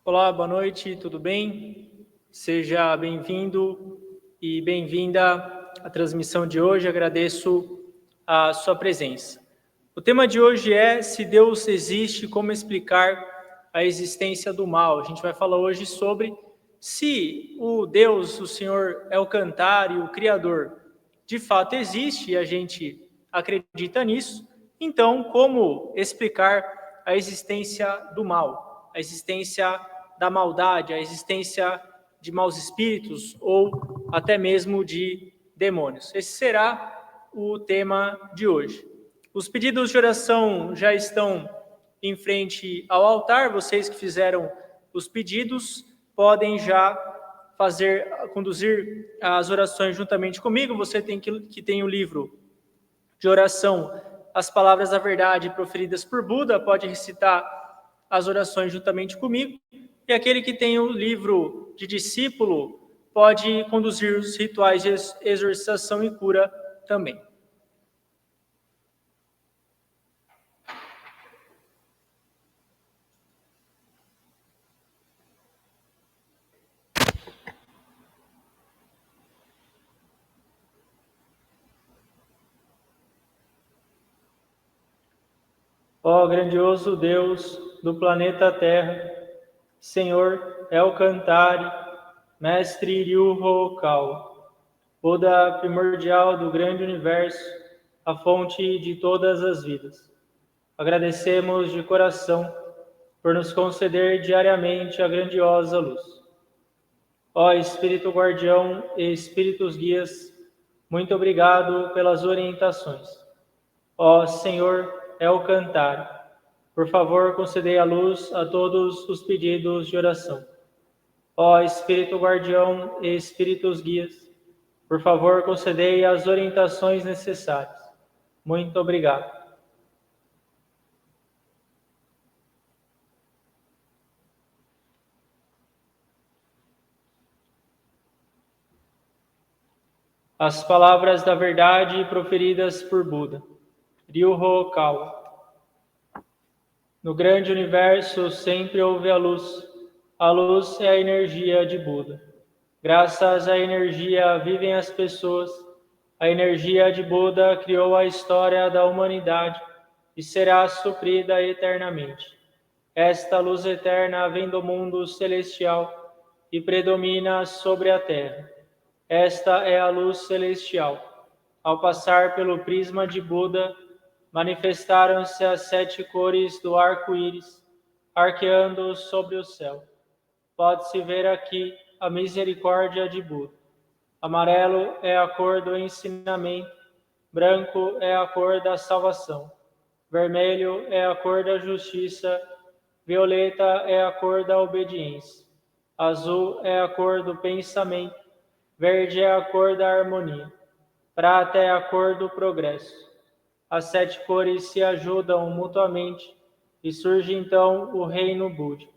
Olá, boa noite, tudo bem? Seja bem-vindo e bem-vinda à transmissão de hoje. Agradeço a sua presença. O tema de hoje é: se Deus existe, como explicar a existência do mal? A gente vai falar hoje sobre se o Deus, o Senhor Elcantar e o Criador, de fato existe e a gente acredita nisso, então como explicar a existência do mal, a existência da maldade, a existência de maus espíritos ou até mesmo de demônios. Esse será o tema de hoje. Os pedidos de oração já estão em frente ao altar. Vocês que fizeram os pedidos podem já conduzir as orações juntamente comigo. Você que tem o livro de oração, As Palavras da Verdade proferidas por Buda, pode recitar as orações juntamente comigo. E aquele que tem o livro de discípulo pode conduzir os rituais de exorcização e cura também. Ó grandioso Deus do planeta Terra, Senhor Elcantari, Mestre Ryu-Ho-Kal, Buda primordial do grande universo, a fonte de todas as vidas. Agradecemos de coração por nos conceder diariamente a grandiosa luz. Ó Espírito Guardião e Espíritos Guias, muito obrigado pelas orientações. Ó Senhor Elcantar, por favor, concedei a luz a todos os pedidos de oração. Ó Espírito Guardião e Espíritos Guias, por favor, concedei as orientações necessárias. Muito obrigado. As palavras da verdade proferidas por Buda. Ryu-Ho-Kal. No grande universo sempre houve a luz. A luz é a energia de Buda. Graças à energia vivem as pessoas. A energia de Buda criou a história da humanidade e será suprida eternamente. Esta luz eterna vem do mundo celestial e predomina sobre a terra. Esta é a luz celestial. Ao passar pelo prisma de Buda, manifestaram-se as 7 cores do arco-íris, arqueando sobre o céu. Pode-se ver aqui a misericórdia de Buda. Amarelo é a cor do ensinamento, branco é a cor da salvação, vermelho é a cor da justiça, violeta é a cor da obediência, azul é a cor do pensamento, verde é a cor da harmonia, prata é a cor do progresso. As 7 cores se ajudam mutuamente e surge então o reino búdico.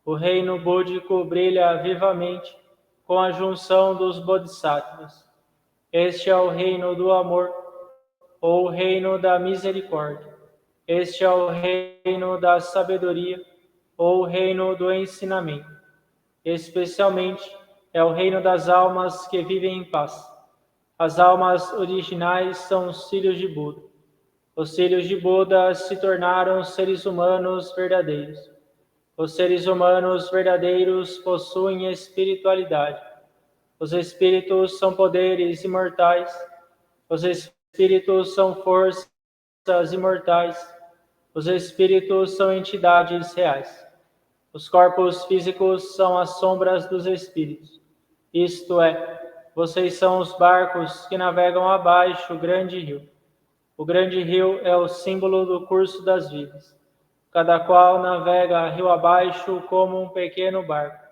O reino búdico brilha vivamente com a junção dos bodhisattvas. Este é o reino do amor, ou o reino da misericórdia. Este é o reino da sabedoria, ou o reino do ensinamento. Especialmente é o reino das almas que vivem em paz. As almas originais são os filhos de Buda. Os filhos de Buda se tornaram seres humanos verdadeiros. Os seres humanos verdadeiros possuem espiritualidade. Os espíritos são poderes imortais. Os espíritos são forças imortais. Os espíritos são entidades reais. Os corpos físicos são as sombras dos espíritos. Isto é, vocês são os barcos que navegam abaixo o grande rio. O grande rio é o símbolo do curso das vidas. Cada qual navega rio abaixo como um pequeno barco.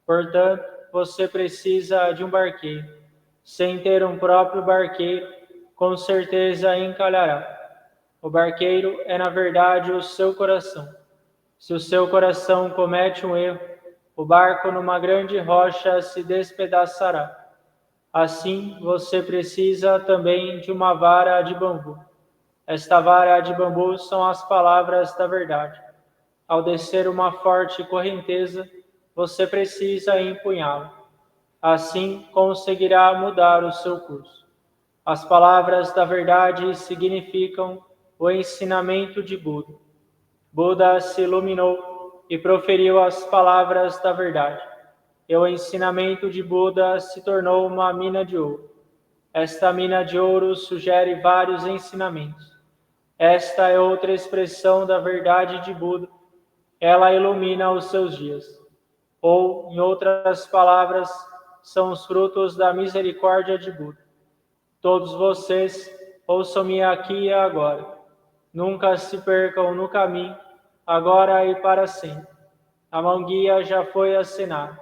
Portanto, você precisa de um barqueiro. Sem ter um próprio barqueiro, com certeza encalhará. O barqueiro é, na verdade, o seu coração. Se o seu coração comete um erro, o barco numa grande rocha se despedaçará. Assim, você precisa também de uma vara de bambu. Esta vara de bambu são as palavras da verdade. Ao descer uma forte correnteza, você precisa empunhá-lo. Assim conseguirá mudar o seu curso. As palavras da verdade significam o ensinamento de Buda. Buda se iluminou e proferiu as palavras da verdade. E o ensinamento de Buda se tornou uma mina de ouro. Esta mina de ouro sugere vários ensinamentos. Esta é outra expressão da verdade de Buda. Ela ilumina os seus dias. Ou, em outras palavras, são os frutos da misericórdia de Buda. Todos vocês, ouçam-me aqui e agora. Nunca se percam no caminho, agora e para sempre. A mão guia já foi acenada.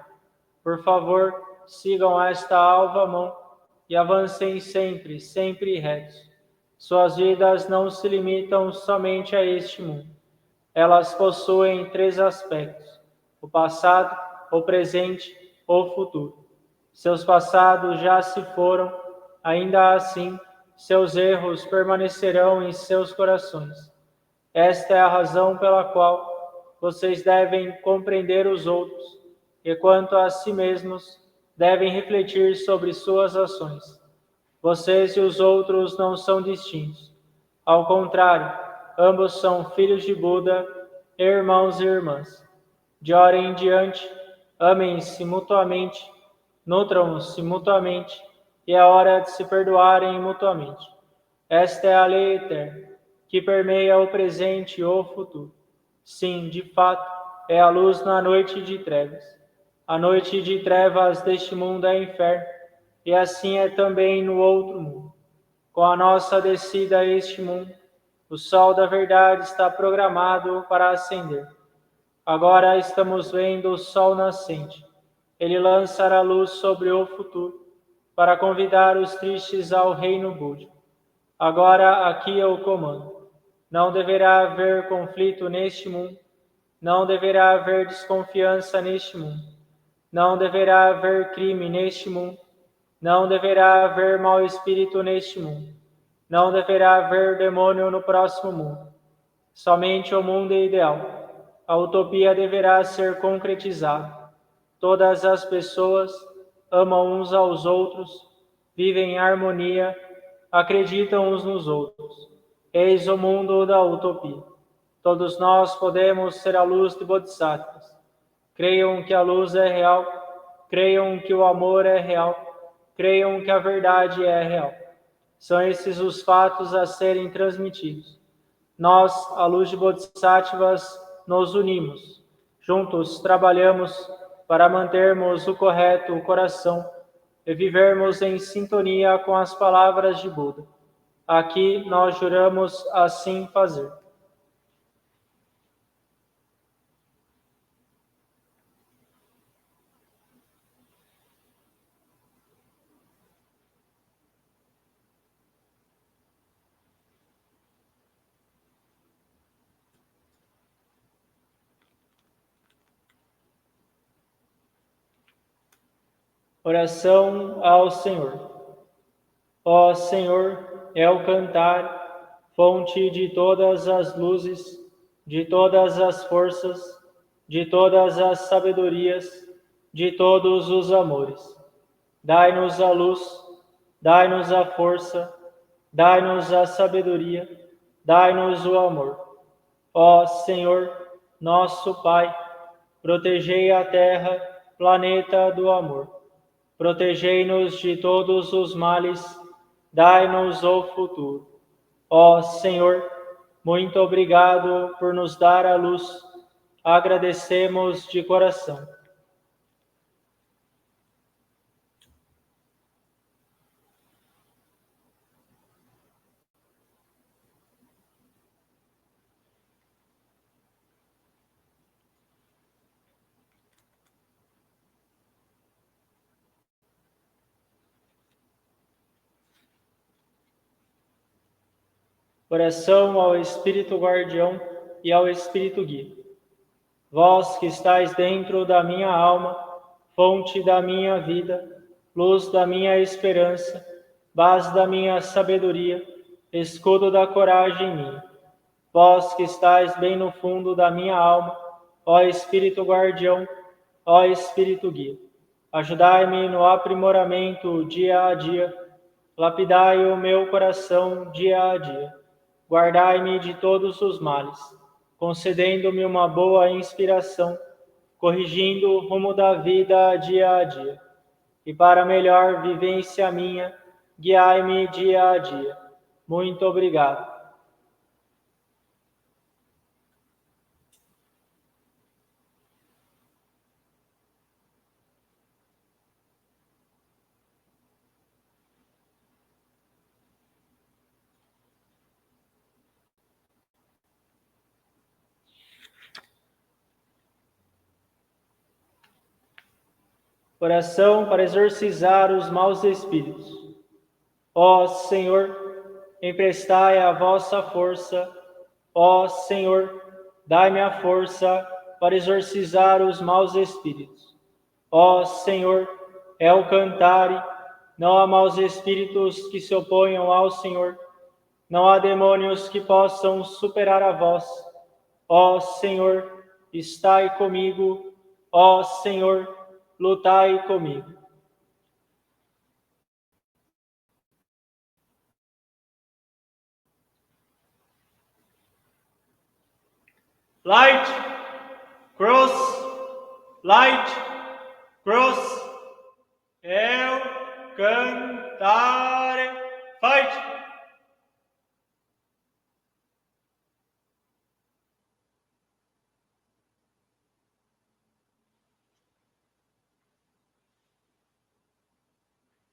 Por favor, sigam esta alva mão e avancem sempre, sempre retos. Suas vidas não se limitam somente a este mundo. Elas possuem 3 aspectos: o passado, o presente, o futuro. Seus passados já se foram, ainda assim, seus erros permanecerão em seus corações. Esta é a razão pela qual vocês devem compreender os outros e, quanto a si mesmos, devem refletir sobre suas ações. Vocês e os outros não são distintos. Ao contrário, ambos são filhos de Buda, irmãos e irmãs. De hora em diante, amem-se mutuamente, nutram-se mutuamente, e é hora de se perdoarem mutuamente. Esta é a lei eterna, que permeia o presente e o futuro. Sim, de fato, é a luz na noite de trevas. A noite de trevas deste mundo é inferno, e assim é também no outro mundo. Com a nossa descida a este mundo, o sol da verdade está programado para ascender. Agora estamos vendo o sol nascente. Ele lançará luz sobre o futuro, para convidar os tristes ao reino búdico. Agora aqui eu comando. Não deverá haver conflito neste mundo. Não deverá haver desconfiança neste mundo. Não deverá haver crime neste mundo. Não deverá haver mau espírito neste mundo. Não deverá haver demônio no próximo mundo. Somente o mundo é ideal. A utopia deverá ser concretizada. Todas as pessoas amam uns aos outros, vivem em harmonia, acreditam uns nos outros. Eis o mundo da utopia. Todos nós podemos ser a luz de Bodhisattvas. Creiam que a luz é real, creiam que o amor é real, creiam que a verdade é real. São esses os fatos a serem transmitidos. Nós, a luz de Bodhisattvas, nos unimos. Juntos trabalhamos para mantermos o correto coração e vivermos em sintonia com as palavras de Buda. Aqui nós juramos assim fazer. Oração ao Senhor. Ó Senhor, é o cantar, fonte de todas as luzes, de todas as forças, de todas as sabedorias, de todos os amores. Dai-nos a luz, dai-nos a força, dai-nos a sabedoria, dai-nos o amor. Ó Senhor, nosso Pai, protegei a terra, planeta do amor. Protegei-nos de todos os males, dai-nos o futuro. Ó Senhor, muito obrigado por nos dar a luz, agradecemos de coração. Oração ao Espírito Guardião e ao Espírito Guia. Vós que estáis dentro da minha alma, fonte da minha vida, luz da minha esperança, base da minha sabedoria, escudo da coragem minha. Vós que estáis bem no fundo da minha alma, ó Espírito Guardião, ó Espírito guia. Ajudai-me no aprimoramento dia a dia, lapidai o meu coração dia a dia. Guardai-me de todos os males, concedendo-me uma boa inspiração, corrigindo o rumo da vida dia a dia. E para melhor vivência minha, guiai-me dia a dia. Muito obrigado. Oração para exorcizar os maus espíritos. Ó Senhor, emprestai a vossa força. Ó Senhor, dai-me a força para exorcizar os maus espíritos. Ó Senhor, é o cantare, não há maus espíritos que se oponham ao Senhor, não há demônios que possam superar a vós. Ó Senhor, estai comigo. Ó Senhor, lutai comigo. Light, cross, light, cross, eu cantare, fight.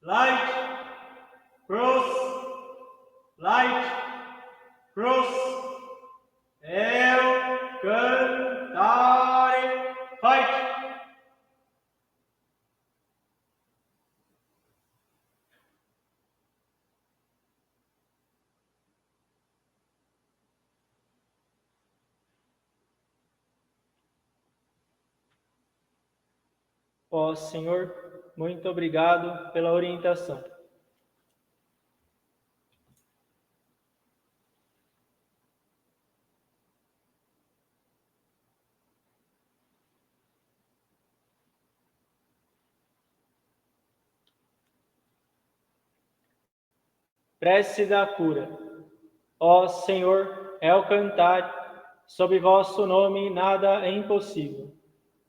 Light, cross, light, cross, eu cantare, fight. Ó Senhor, muito obrigado pela orientação. Prece da cura. Ó Senhor, é o cantar, sob vosso nome nada é impossível.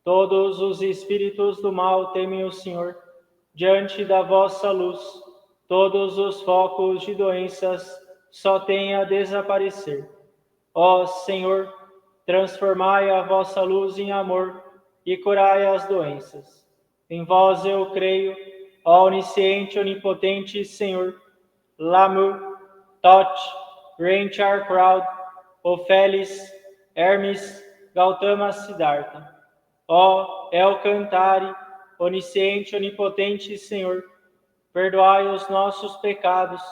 Todos os espíritos do mal temem o Senhor, diante da vossa luz. Todos os focos de doenças só têm a desaparecer. Ó Senhor, transformai a vossa luz em amor e curai as doenças. Em vós eu creio, ó onisciente e onipotente Senhor. Lamur, Tot, Renchar Crowd, Ofelis, Hermes, Gautama Siddhartha. Ó El Cantare, onisciente e onipotente Senhor, perdoai os nossos pecados,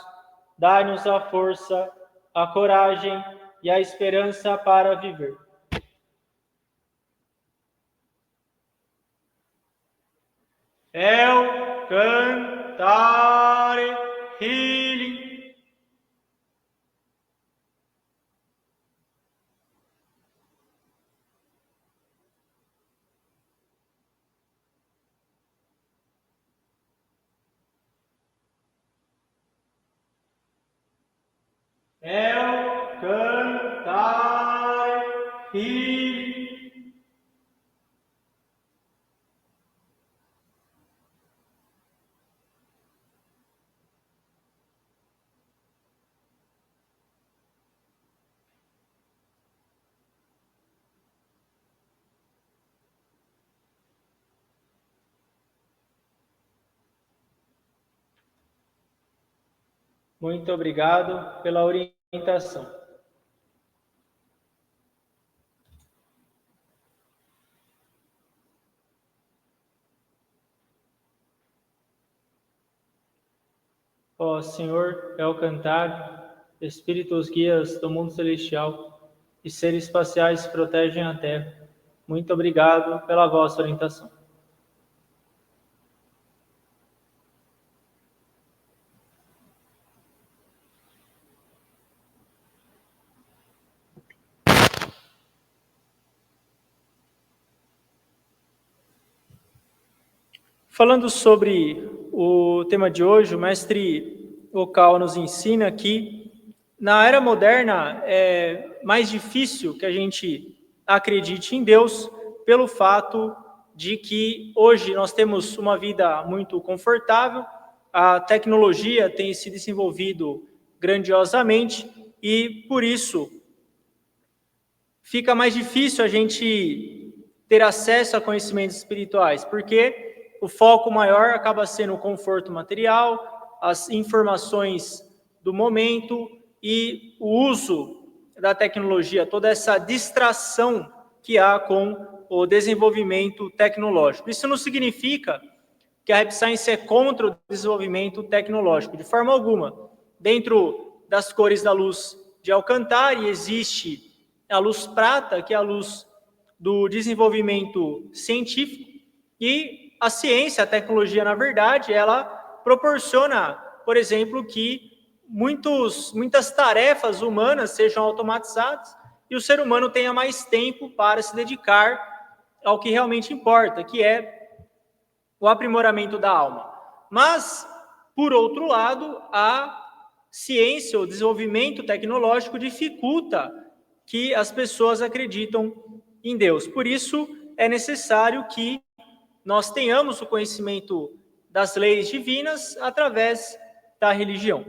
dai-nos a força, a coragem e a esperança para viver. El Cantare Healing. El Cantare Healing. Muito obrigado pela orientação. Ó Senhor, é o cantar, espíritos guias do mundo celestial e seres espaciais que protegem a Terra. Muito obrigado pela vossa orientação. Falando sobre o tema de hoje, o mestre Ocal nos ensina que na era moderna é mais difícil que a gente acredite em Deus pelo fato de que hoje nós temos uma vida muito confortável, a tecnologia tem se desenvolvido grandiosamente e, por isso, fica mais difícil a gente ter acesso a conhecimentos espirituais, porque o foco maior acaba sendo o conforto material, as informações do momento e o uso da tecnologia, toda essa distração que há com o desenvolvimento tecnológico. Isso não significa que a Rap Science é contra o desenvolvimento tecnológico, de forma alguma. Dentro das cores da luz de Alcantara existe a luz prata, que é a luz do desenvolvimento científico, e a ciência, a tecnologia, na verdade, ela proporciona, por exemplo, que muitas tarefas humanas sejam automatizadas e o ser humano tenha mais tempo para se dedicar ao que realmente importa, que é o aprimoramento da alma. Mas, por outro lado, a ciência, o desenvolvimento tecnológico dificulta que as pessoas acreditam em Deus. Por isso, é necessário que nós tenhamos o conhecimento das leis divinas através da religião.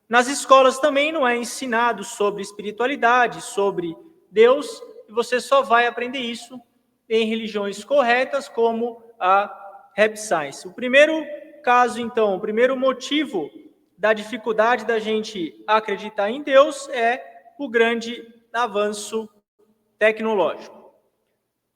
Nas escolas também não é ensinado sobre espiritualidade, sobre Deus, e você só vai aprender isso em religiões corretas, como a Rap Science. O primeiro caso, então, o primeiro motivo da dificuldade da gente acreditar em Deus é o grande avanço tecnológico.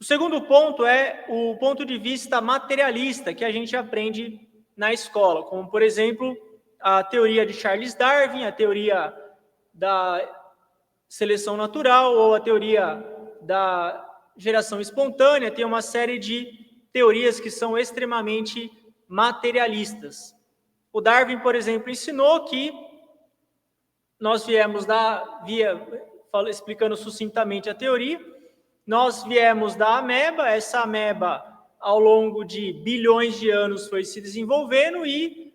O segundo ponto é o ponto de vista materialista que a gente aprende na escola, como, por exemplo, a teoria de Charles Darwin, a teoria da seleção natural ou a teoria da geração espontânea. Tem uma série de teorias que são extremamente materialistas. O Darwin, por exemplo, ensinou que nós viemos explicando sucintamente a teoria, nós viemos da ameba, essa ameba, ao longo de bilhões de anos, foi se desenvolvendo e,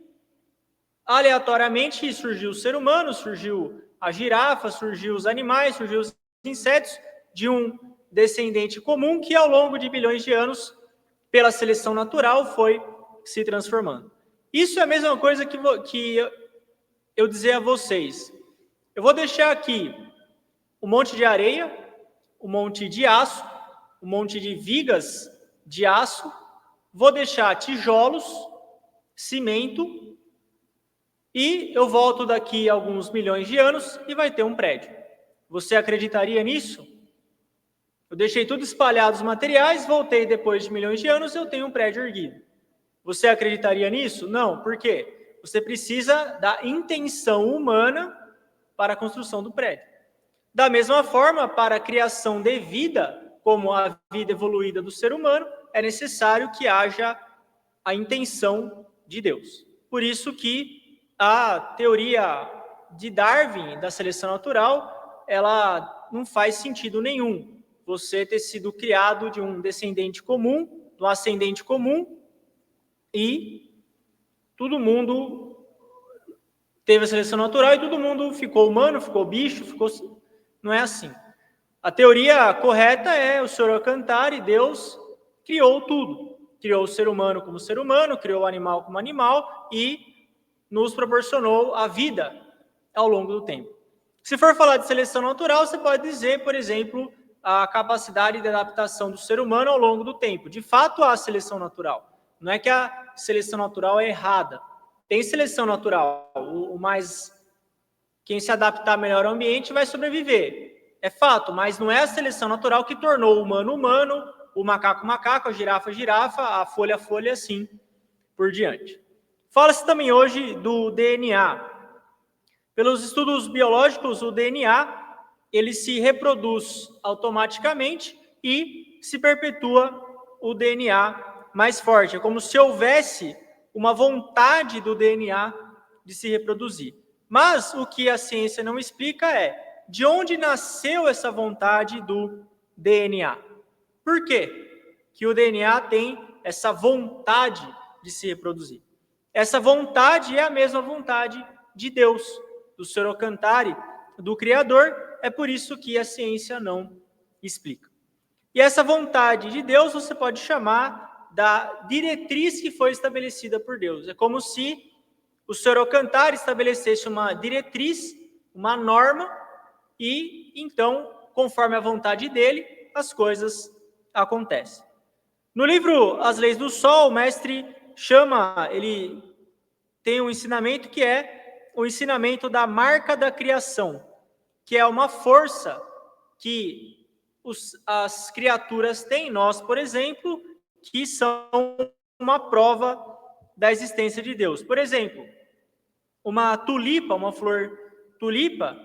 aleatoriamente, surgiu o ser humano, surgiu a girafa, surgiu os animais, surgiu os insetos, de um descendente comum que, ao longo de bilhões de anos, pela seleção natural, foi se transformando. Isso é a mesma coisa que eu dizer a vocês. Eu vou deixar aqui um monte de areia, um monte de aço, um monte de vigas de aço, vou deixar tijolos, cimento, e eu volto daqui a alguns milhões de anos e vai ter um prédio. Você acreditaria nisso? Eu deixei tudo espalhado os materiais, voltei depois de milhões de anos, eu tenho um prédio erguido. Você acreditaria nisso? Não. Por quê? Você precisa da intenção humana para a construção do prédio. Da mesma forma, para a criação de vida, como a vida evoluída do ser humano, é necessário que haja a intenção de Deus. Por isso que a teoria de Darwin, da seleção natural, ela não faz sentido nenhum. Você ter sido criado de um descendente comum, de um ascendente comum, e todo mundo teve a seleção natural e todo mundo ficou humano, ficou bicho, ficou... Não é assim. A teoria correta é o Senhor Alcantara e Deus criou tudo. Criou o ser humano como ser humano, criou o animal como animal e nos proporcionou a vida ao longo do tempo. Se for falar de seleção natural, você pode dizer, por exemplo, a capacidade de adaptação do ser humano ao longo do tempo. De fato, há seleção natural. Não é que a seleção natural é errada. Tem seleção natural. Quem se adaptar melhor ao ambiente vai sobreviver. É fato, mas não é a seleção natural que tornou o humano humano, o macaco macaco, a girafa girafa, a folha assim por diante. Fala-se também hoje do DNA. Pelos estudos biológicos, o DNA ele se reproduz automaticamente e se perpetua o DNA mais forte. É como se houvesse uma vontade do DNA de se reproduzir. Mas o que a ciência não explica é de onde nasceu essa vontade do DNA. Por quê que o DNA tem essa vontade de se reproduzir. Essa vontade é a mesma vontade de Deus, do Sr. Alcantari, do Criador. É por isso que a ciência não explica. E essa vontade de Deus você pode chamar da diretriz que foi estabelecida por Deus. É como se o Sr. Alcantari estabelecesse uma diretriz, uma norma, e então, conforme a vontade dele, as coisas acontecem. No livro As Leis do Sol, o mestre ele tem um ensinamento que é o ensinamento da marca da criação, que é uma força que as criaturas têm, nós, por exemplo, que são uma prova da existência de Deus. Por exemplo, uma tulipa, uma flor tulipa,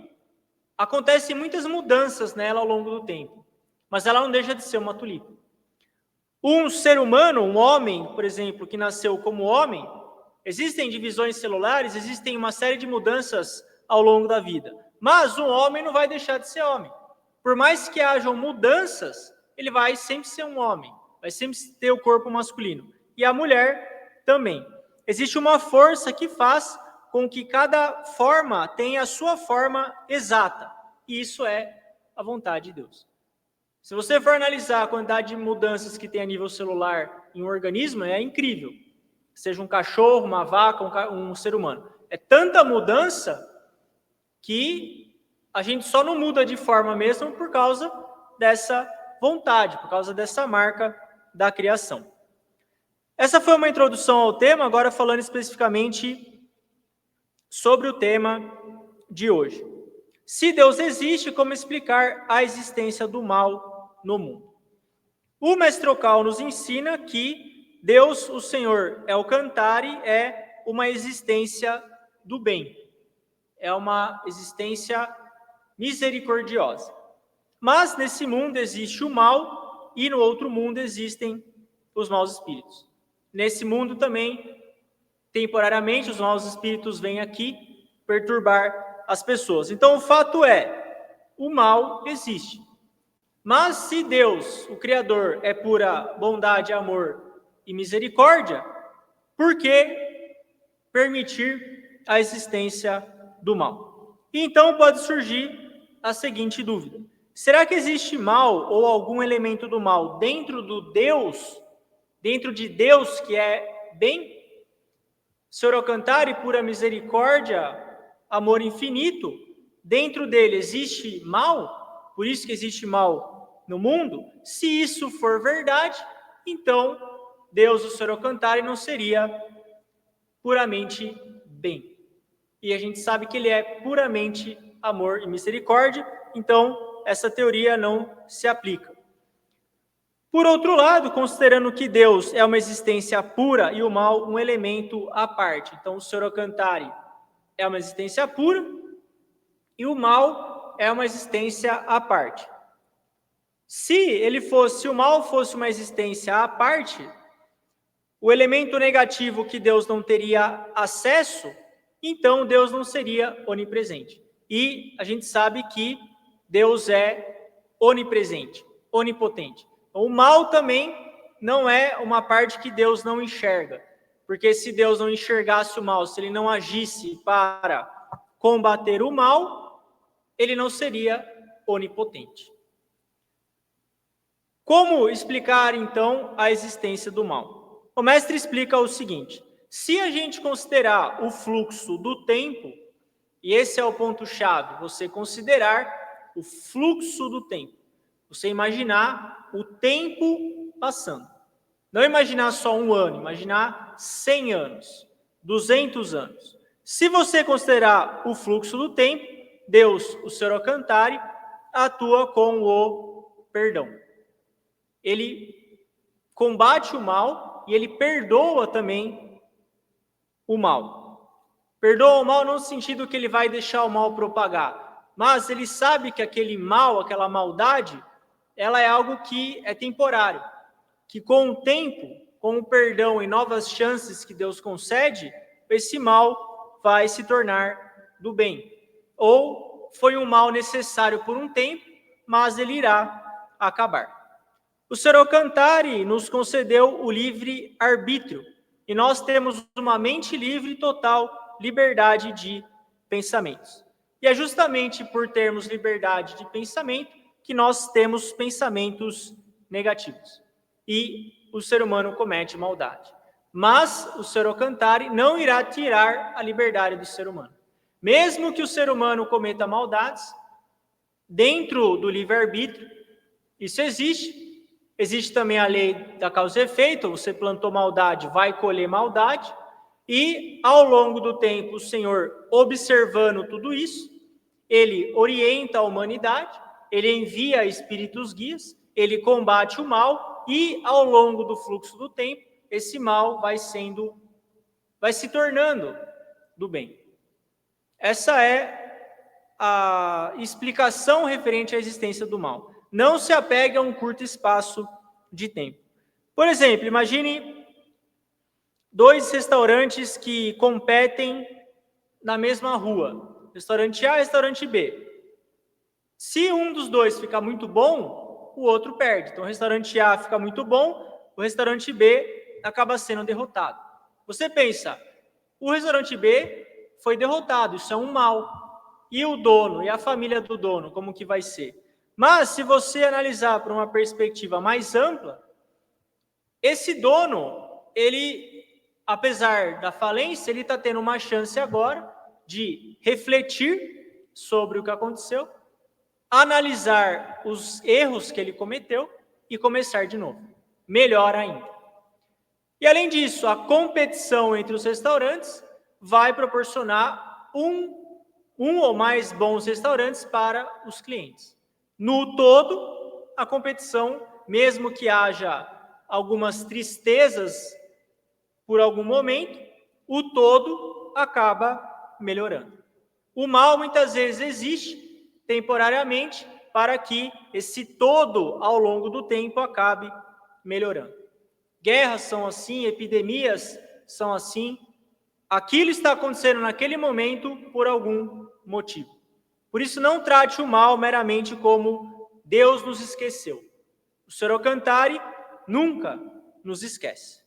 acontecem muitas mudanças nela ao longo do tempo, mas ela não deixa de ser uma tulipa. Um ser humano, um homem, por exemplo, que nasceu como homem, existem divisões celulares, existem uma série de mudanças ao longo da vida, mas um homem não vai deixar de ser homem. Por mais que hajam mudanças, ele vai sempre ser um homem, vai sempre ter o corpo masculino. E a mulher também. Existe uma força que faz com que cada forma tenha a sua forma exata. E isso é a vontade de Deus. Se você for analisar a quantidade de mudanças que tem a nível celular em um organismo, é incrível. Seja um cachorro, uma vaca, um ser humano. É tanta mudança que a gente só não muda de forma mesmo por causa dessa vontade, por causa dessa marca da criação. Essa foi uma introdução ao tema, agora falando especificamente sobre o tema de hoje. Se Deus existe, como explicar a existência do mal no mundo? O mestre Ocal nos ensina que Deus, o Senhor Alcantari, é uma existência do bem. É uma existência misericordiosa. Mas nesse mundo existe o mal e no outro mundo existem os maus espíritos. Nesse mundo também, temporariamente, os maus espíritos vêm aqui perturbar as pessoas. Então o fato é, o mal existe. Mas se Deus, o Criador, é pura bondade, amor e misericórdia, por que permitir a existência do mal? E então pode surgir a seguinte dúvida: será que existe mal ou algum elemento do mal dentro de Deus que é bem? Sr. Alcantari, pura misericórdia, amor infinito, dentro dele existe mal? Por isso que existe mal no mundo? Se isso for verdade, então Deus, o Sr. Alcantari, não seria puramente bem. E a gente sabe que ele é puramente amor e misericórdia, então essa teoria não se aplica. Por outro lado, considerando que Deus é uma existência pura e o mal um elemento à parte, então o Sr. Alcantari é uma existência pura e o mal é uma existência à parte. Se o mal fosse uma existência à parte, o elemento negativo que Deus não teria acesso, então Deus não seria onipresente. E a gente sabe que Deus é onipresente, onipotente. O mal também não é uma parte que Deus não enxerga, porque se Deus não enxergasse o mal, se ele não agisse para combater o mal, ele não seria onipotente. Como explicar, então, a existência do mal? O mestre explica o seguinte: se a gente considerar o fluxo do tempo, e esse é o ponto-chave, você considerar o fluxo do tempo, você imaginar o tempo passando. Não imaginar só um ano, imaginar 100 anos, 200 anos. Se você considerar o fluxo do tempo, Deus, o Sr. Alcantari, atua com o perdão. Ele combate o mal e ele perdoa também o mal. Perdoa o mal não no sentido que ele vai deixar o mal propagar, mas ele sabe que aquele mal, aquela maldade, ela é algo que é temporário, que com o tempo, com o perdão e novas chances que Deus concede, esse mal vai se tornar do bem. Ou foi um mal necessário por um tempo, mas ele irá acabar. O Sr. Alcantari nos concedeu o livre-arbítrio, E nós temos uma mente livre e total liberdade de pensamentos. E é justamente por termos liberdade de pensamento que nós temos pensamentos negativos. E o ser humano comete maldade. Mas o Ser Alcantari não irá tirar a liberdade do ser humano. Mesmo que o ser humano cometa maldades, dentro do livre-arbítrio, isso existe. Existe também a lei da causa e efeito, você plantou maldade, vai colher maldade, e ao longo do tempo o Senhor, observando tudo isso, ele orienta a humanidade, ele envia espíritos guias, ele combate o mal, e ao longo do fluxo do tempo, esse mal vai se tornando do bem. Essa é a explicação referente à existência do mal. Não se apegue a um curto espaço de tempo. Por exemplo, imagine 2 restaurantes que competem na mesma rua. Restaurante A e restaurante B. Se um dos dois ficar muito bom, o outro perde. Então, o restaurante A fica muito bom, o restaurante B acaba sendo derrotado. Você pensa, o restaurante B foi derrotado, isso é um mal. E o dono, e a família do dono, como que vai ser? Mas, se você analisar por uma perspectiva mais ampla, esse dono, ele, apesar da falência, ele está tendo uma chance agora de refletir sobre o que aconteceu, analisar os erros que ele cometeu e começar de novo. Melhor ainda. E, além disso, a competição entre os restaurantes vai proporcionar um ou mais bons restaurantes para os clientes. No todo, a competição, mesmo que haja algumas tristezas por algum momento, o todo acaba melhorando. O mal muitas vezes existe temporariamente para que esse todo, ao longo do tempo, acabe melhorando. Guerras são assim, epidemias são assim. Aquilo está acontecendo naquele momento por algum motivo. Por isso, não trate o mal meramente como Deus nos esqueceu. O Ser Alcantari nunca nos esquece.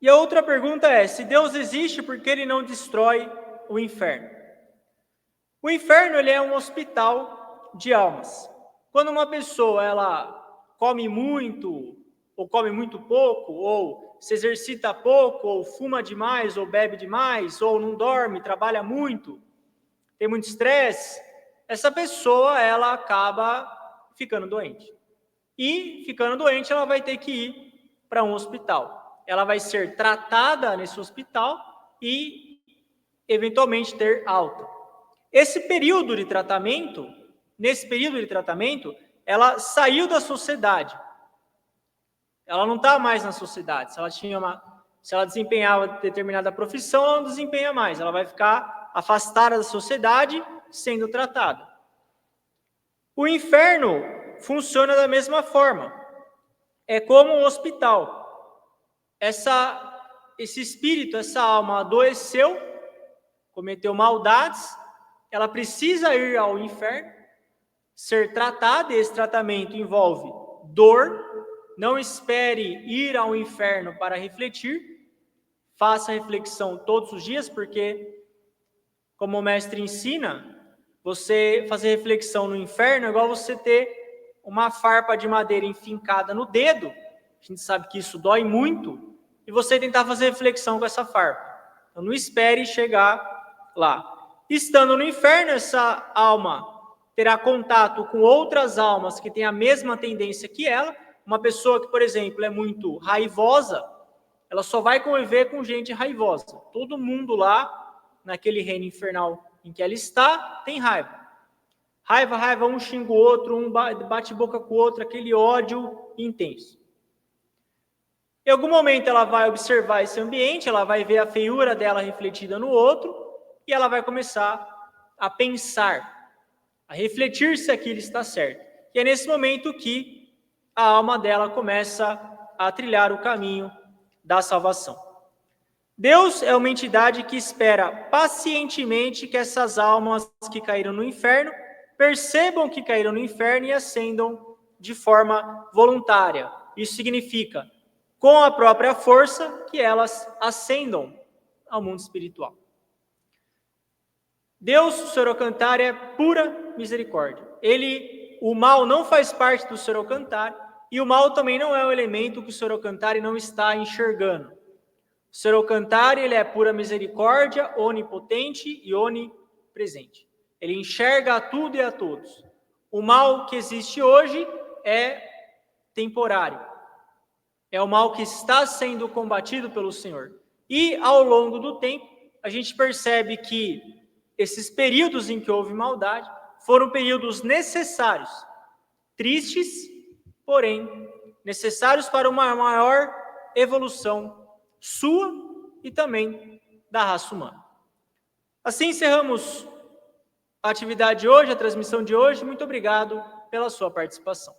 E a outra pergunta é, se Deus existe, por que ele não destrói o inferno? O inferno, ele é um hospital de almas. Quando uma pessoa ela come muito, ou come muito pouco, ou se exercita pouco, ou fuma demais, ou bebe demais, ou não dorme, trabalha muito, tem muito estresse, essa pessoa ela acaba ficando doente. E ficando doente, ela vai ter que ir para um hospital. Ela vai ser tratada nesse hospital e eventualmente ter alta. Nesse período de tratamento, ela saiu da sociedade. Ela não está mais na sociedade. Se ela desempenhava determinada profissão, ela não desempenha mais. Ela vai ficar afastada da sociedade, sendo tratada. O inferno funciona da mesma forma. É como um hospital. Esse espírito, essa alma adoeceu, cometeu maldades, ela precisa ir ao inferno, ser tratada, e esse tratamento envolve dor. Não espere ir ao inferno para refletir, faça reflexão todos os dias, porque, como o mestre ensina, você fazer reflexão no inferno é igual você ter uma farpa de madeira enfincada no dedo, a gente sabe que isso dói muito, e você tentar fazer reflexão com essa farpa. Então, não espere chegar lá. Estando no inferno, essa alma terá contato com outras almas que têm a mesma tendência que ela. Uma pessoa que, por exemplo, é muito raivosa, ela só vai conviver com gente raivosa. Todo mundo lá, naquele reino infernal em que ela está, tem raiva. Raiva, um xinga o outro, um bate boca com o outro, aquele ódio intenso. Em algum momento ela vai observar esse ambiente, ela vai ver a feiura dela refletida no outro, e ela vai começar a pensar, a refletir se aquilo está certo. E é nesse momento que a alma dela começa a trilhar o caminho da salvação. Deus é uma entidade que espera pacientemente que essas almas que caíram no inferno percebam que caíram no inferno e ascendam de forma voluntária, Isso significa, com a própria força, que elas ascendam ao mundo espiritual. Deus, o Sorocantar, é pura misericórdia. O mal não faz parte do Sorocantar, e o mal também não é um elemento que o Sorocantar não está enxergando. O Sorocantar, ele é pura misericórdia, onipotente e onipresente. Ele enxerga a tudo e a todos. O mal que existe hoje é temporário. É o mal que está sendo combatido pelo Senhor. E, ao longo do tempo, a gente percebe que esses períodos em que houve maldade foram períodos necessários, tristes, porém necessários para uma maior evolução sua e também da raça humana. Assim encerramos a atividade de hoje, a transmissão de hoje. Muito obrigado pela sua participação.